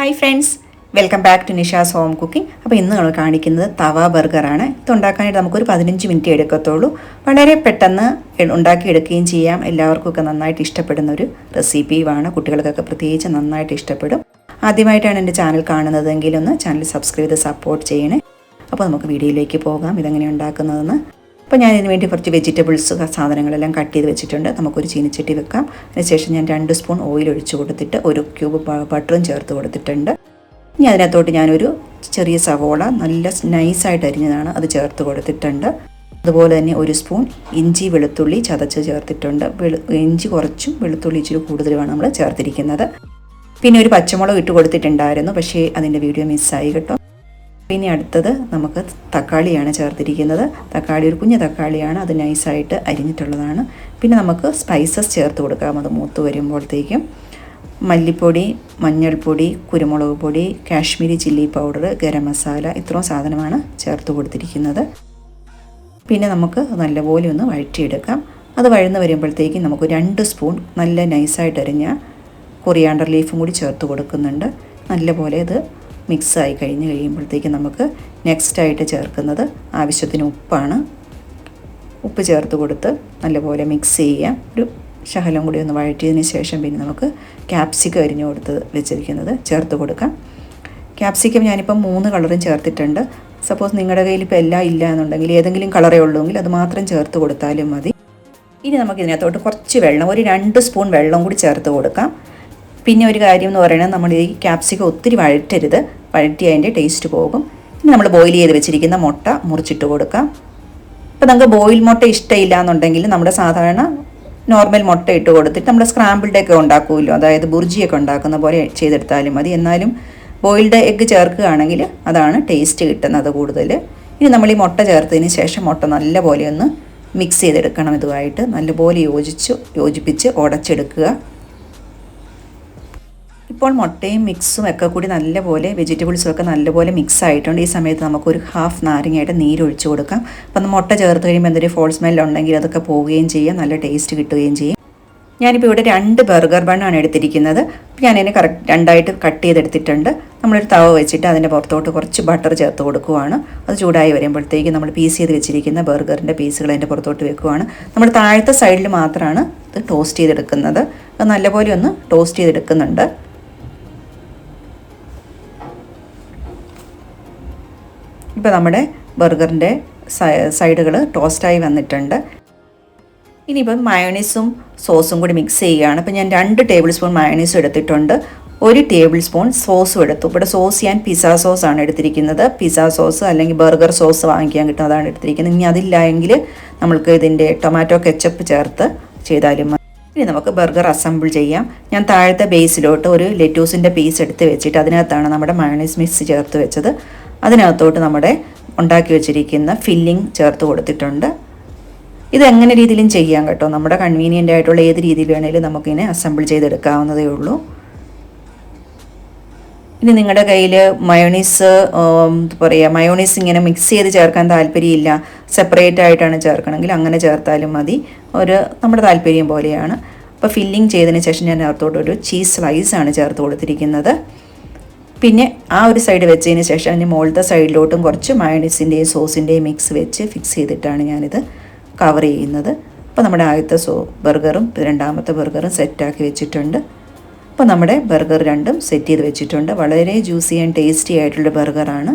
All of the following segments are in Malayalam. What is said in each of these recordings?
Hi friends, welcome back to Nisha's home cooking. അപ്പോൾ ഇന്ന് നമ്മൾ കാണിക്കുന്നത് തവ ബർഗറാണ്. ഇത് ഉണ്ടാക്കാനായിട്ട് നമുക്കൊരു 15 മിനിറ്റ് എടുക്കത്തുള്ളൂ. വളരെ പെട്ടെന്ന് ഉണ്ടാക്കിയെടുക്കുകയും ചെയ്യാം. എല്ലാവർക്കും നന്നായിട്ട് ഇഷ്ടപ്പെടുന്ന ഒരു റെസിപ്പിയുമാണ്. കുട്ടികൾക്കൊക്കെ പ്രത്യേകിച്ച് നന്നായിട്ട് ഇഷ്ടപ്പെടും. ആദ്യമായിട്ടാണ് എൻ്റെ ചാനൽ കാണുന്നതെങ്കിൽ ഒന്ന് ചാനൽ സബ്സ്ക്രൈബ് ചെയ്ത് സപ്പോർട്ട് ചെയ്യണേ. അപ്പോൾ നമുക്ക് വീഡിയോയിലേക്ക് പോകാം, ഇതെങ്ങനെയാണ് ഉണ്ടാക്കുന്നതെന്ന്. അപ്പോൾ ഞാൻ ഇതിന് വേണ്ടി കുറച്ച് വെജിറ്റബിൾസ് സാധനങ്ങളെല്ലാം കട്ട് ചെയ്ത് വെച്ചിട്ടുണ്ട്. നമുക്കൊരു ചീനിച്ചട്ടി വെക്കാം. അതിനുശേഷം ഞാൻ 2 സ്പൂൺ ഓയിൽ ഒഴിച്ച് കൊടുത്തിട്ട് 1 ക്യൂബ് ബട്ടറും ചേർത്ത് കൊടുത്തിട്ടുണ്ട്. ഇനി അതിനകത്തോട്ട് ഞാനൊരു ചെറിയ സവോള നല്ല നൈസായിട്ട് അരിഞ്ഞതാണ് അത് ചേർത്ത് കൊടുത്തിട്ടുണ്ട്. അതുപോലെ തന്നെ 1 സ്പൂൺ ഇഞ്ചി വെളുത്തുള്ളി ചതച്ച് ചേർത്തിട്ടുണ്ട്. ഇഞ്ചി കുറച്ചും വെളുത്തുള്ളി ഇച്ചിരി കൂടുതലുമാണ് നമ്മൾ ചേർത്തിരിക്കുന്നത്. പിന്നെ ഒരു പച്ചമുളക് ഇട്ട് കൊടുത്തിട്ടുണ്ടായിരുന്നു, പക്ഷേ അതിൻ്റെ വീഡിയോ മിസ്സായി കേട്ടോ. പിന്നെ അടുത്തത് നമുക്ക് തക്കാളിയാണ് ചേർത്തിരിക്കുന്നത്. തക്കാളി ഒരു കുഞ്ഞ് തക്കാളിയാണ്, അത് നൈസായിട്ട് അരിഞ്ഞിട്ടുള്ളതാണ്. പിന്നെ നമുക്ക് സ്പൈസസ് ചേർത്ത് കൊടുക്കാം. അത് മൂത്ത് വരുമ്പോഴത്തേക്കും മല്ലിപ്പൊടി, മഞ്ഞൾപ്പൊടി, കുരുമുളക് പൊടി, കാശ്മീരി ചില്ലി പൗഡർ, ഗരം മസാല, ഇത്രയും സാധനമാണ് ചേർത്ത് കൊടുത്തിരിക്കുന്നത്. പിന്നെ നമുക്ക് നല്ലപോലെ ഒന്ന് വഴറ്റിയെടുക്കാം. അത് വഴന്ന് വരുമ്പോഴത്തേക്കും നമുക്ക് 2 സ്പൂൺ നല്ല നൈസായിട്ട് അരിഞ്ഞ കൊറിയാണ്ടർ ലീഫും കൂടി ചേർത്ത് കൊടുക്കുന്നുണ്ട്. നല്ലപോലെ ഇത് മിക്സായി കഴിയുമ്പോഴത്തേക്കും നമുക്ക് നെക്സ്റ്റായിട്ട് ചേർക്കുന്നത് ആവശ്യത്തിന് ഉപ്പാണ്. ഉപ്പ് ചേർത്ത് കൊടുത്ത് നല്ലപോലെ മിക്സ് ചെയ്യാം. ഒരു ശകലം കൂടി ഒന്ന് വഴറ്റിയതിന് ശേഷം പിന്നെ നമുക്ക് ക്യാപ്സിക്കം അരിഞ്ഞു കൊടുത്ത് വെച്ചിരിക്കുന്നത് ചേർത്ത് കൊടുക്കാം. ക്യാപ്സിക്കം ഞാനിപ്പം 3 കളറും ചേർത്തിട്ടുണ്ട്. സപ്പോസ് നിങ്ങളുടെ കയ്യിൽ ഇപ്പോൾ എല്ലാം ഇല്ല എന്നുണ്ടെങ്കിൽ ഏതെങ്കിലും കളറേ ഉള്ളൂവെങ്കിൽ അത് മാത്രം ചേർത്ത് കൊടുത്താലും മതി. ഇനി നമുക്ക് ഇതിനകത്തോട്ട് കുറച്ച് വെള്ളം, ഒരു 2 സ്പൂൺ വെള്ളം കൂടി ചേർത്ത് കൊടുക്കാം. പിന്നെ ഒരു കാര്യം എന്ന് പറയുന്നത്, നമ്മൾ ഈ ക്യാപ്സിക്കം ഒത്തിരി വഴറ്റരുത്, വഴറ്റി അതിൻ്റെ ടേസ്റ്റ് പോകും. ഇനി നമ്മൾ ബോയിൽ ചെയ്ത് വെച്ചിരിക്കുന്ന മുട്ട മുറിച്ചിട്ട് കൊടുക്കാം. ഇപ്പോൾ നമുക്ക് ബോയിൽ മുട്ട ഇഷ്ടമില്ല എന്നുണ്ടെങ്കിൽ നമ്മുടെ സാധാരണ നോർമൽ മുട്ട ഇട്ട് കൊടുത്തിട്ട് നമ്മൾ സ്ക്രാമ്പിൾഡൊക്കെ ഉണ്ടാക്കുമല്ലോ, അതായത് ബുർജിയൊക്കെ ഉണ്ടാക്കുന്ന പോലെ ചെയ്തെടുത്താലും മതി. എന്നാലും ബോയിൽഡ് എഗ്ഗ് ചേർക്കുകയാണെങ്കിൽ അതാണ് ടേസ്റ്റ് കിട്ടുന്നത് കൂടുതൽ. ഇനി നമ്മൾ ഈ മുട്ട ചേർത്തതിന് ശേഷം മുട്ട നല്ലപോലെ ഒന്ന് മിക്സ് ചെയ്തെടുക്കണം. ഇതുമായിട്ട് നല്ലപോലെ യോജിപ്പിച്ച് ഉടച്ചെടുക്കുക. ഇപ്പോൾ മുട്ടയും മിക്സും ഒക്കെ കൂടി നല്ലപോലെ വെജിറ്റബിൾസും ഒക്കെ നല്ലപോലെ മിക്സ് ആയിട്ടുണ്ട്. ഈ സമയത്ത് നമുക്കൊരു 1/2 നാരങ്ങയുടെ നീരൊഴിച്ച് കൊടുക്കാം. അപ്പം മുട്ട ചേർത്ത് കഴിയുമ്പോൾ എന്തൊരു ഫോൾ സ്മെല്ലുണ്ടെങ്കിൽ അതൊക്കെ പോവുകയും ചെയ്യാം, നല്ല ടേസ്റ്റ് കിട്ടുകയും ചെയ്യും. ഞാനിപ്പോൾ ഇവിടെ 2 ബർഗർ ബണ്ണാണ് എടുത്തിരിക്കുന്നത്. ഞാനതിനെ രണ്ടായിട്ട് കട്ട് ചെയ്തെടുത്തിട്ടുണ്ട്. നമ്മളൊരു തവ വെച്ചിട്ട് അതിൻ്റെ പുറത്തോട്ട് കുറച്ച് ബട്ടർ ചേർത്ത് കൊടുക്കുകയാണ്. അത് ചൂടായി വരുമ്പോഴത്തേക്ക് നമ്മൾ പീസ് ചെയ്ത് വെച്ചിരിക്കുന്ന ബർഗറിൻ്റെ പീസുകൾ അതിൻ്റെ പുറത്തോട്ട് വെക്കുകയാണ്. നമ്മൾ താഴത്തെ സൈഡിൽ മാത്രമാണ് ഇത് ടോസ്റ്റ് ചെയ്തെടുക്കുന്നത്. അത് നല്ലപോലെ ഒന്ന് ടോസ്റ്റ് ചെയ്തെടുക്കുന്നുണ്ട്. ഇപ്പോൾ നമ്മുടെ ബർഗറിൻ്റെ സൈഡുകൾ ടോസ്റ്റായി വന്നിട്ടുണ്ട്. ഇനിയിപ്പം മയോണൈസും സോസും കൂടി മിക്സ് ചെയ്യുകയാണ്. അപ്പോൾ ഞാൻ 2 ടേബിൾ സ്പൂൺ മയോണൈസും എടുത്തിട്ടുണ്ട്, 1 ടേബിൾ സ്പൂൺ സോസും എടുത്തു. ഇവിടെ സോസ് ഞാൻ പിസ്സ സോസാണ് എടുത്തിരിക്കുന്നത്. പിസ്സ സോസ് അല്ലെങ്കിൽ ബർഗർ സോസ് വാങ്ങിക്കാൻ കിട്ടുന്നതാണ് എടുത്തിരിക്കുന്നത്. ഇനി അതില്ല എങ്കിൽ നമ്മൾക്ക് ഇതിൻ്റെ ടൊമാറ്റോ കെച്ചപ്പ് ചേർത്ത് ചെയ്താലും മതി. ഇനി നമുക്ക് ബർഗർ അസംബിൾ ചെയ്യാം. ഞാൻ താഴത്തെ ബേസിലോട്ട് ഒരു ലെറ്റൂസിൻ്റെ പീസ് എടുത്ത് വെച്ചിട്ട് അതിനകത്താണ് നമ്മുടെ മയോണൈസ് മിക്സ് ചേർത്ത് വെച്ചത്. അതിനകത്തോട്ട് നമ്മുടെ ഉണ്ടാക്കി വെച്ചിരിക്കുന്ന ഫില്ലിംഗ് ചേർത്ത് കൊടുത്തിട്ടുണ്ട്. ഇത് എങ്ങനെ രീതിയിലും ചെയ്യാം കേട്ടോ, നമ്മുടെ കൺവീനിയൻ്റ് ആയിട്ടുള്ള ഏത് രീതിയിൽ വേണമെങ്കിലും നമുക്കിതിനെ അസംബിൾ ചെയ്തെടുക്കാവുന്നതേ ഉള്ളൂ. ഇനി നിങ്ങളുടെ കയ്യിൽ മയോണൈസ് ഇങ്ങനെ മിക്സ് ചെയ്ത് ചേർക്കാൻ താല്പര്യമില്ല, സെപ്പറേറ്റ് ആയിട്ടാണ് ചേർക്കണമെങ്കിൽ അങ്ങനെ ചേർത്താലും മതി, നമ്മുടെ താല്പര്യം പോലെയാണ്. അപ്പോൾ ഫില്ലിംഗ് ചെയ്തതിന് ശേഷം ഞാൻ അകത്തോട്ടൊരു ചീസ് സ്ലൈസാണ് ചേർത്ത് കൊടുത്തിരിക്കുന്നത്. പിന്നെ ആ ഒരു സൈഡ് വെച്ചതിന് ശേഷം അതിന് മുകളിലത്തെ സൈഡിലോട്ടും കുറച്ച് മയോണൈസിൻ്റെയും സോസിൻ്റെയും മിക്സ് വെച്ച് ഫിക്സ് ചെയ്തിട്ടാണ് ഞാനിത് കവർ ചെയ്യുന്നത്. അപ്പോൾ നമ്മുടെ ആദ്യത്തെ ബർഗറും രണ്ടാമത്തെ ബർഗറും സെറ്റാക്കി വെച്ചിട്ടുണ്ട്. അപ്പോൾ നമ്മുടെ ബർഗർ രണ്ടും സെറ്റ് ചെയ്ത് വെച്ചിട്ടുണ്ട്. വളരെ ജ്യൂസി ആൻഡ് ടേസ്റ്റി ആയിട്ടുള്ള ബർഗറാണ്.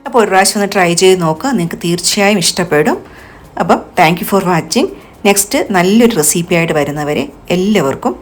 അപ്പോൾ ഒരു പ്രാവശ്യം ഒന്ന് ട്രൈ ചെയ്ത് നോക്കുക, നിങ്ങൾക്ക് തീർച്ചയായും ഇഷ്ടപ്പെടും. അപ്പം thank you for watching. Next നല്ലൊരു റെസിപ്പിയായിട്ട് വരുന്നവരെ എല്ലാവർക്കും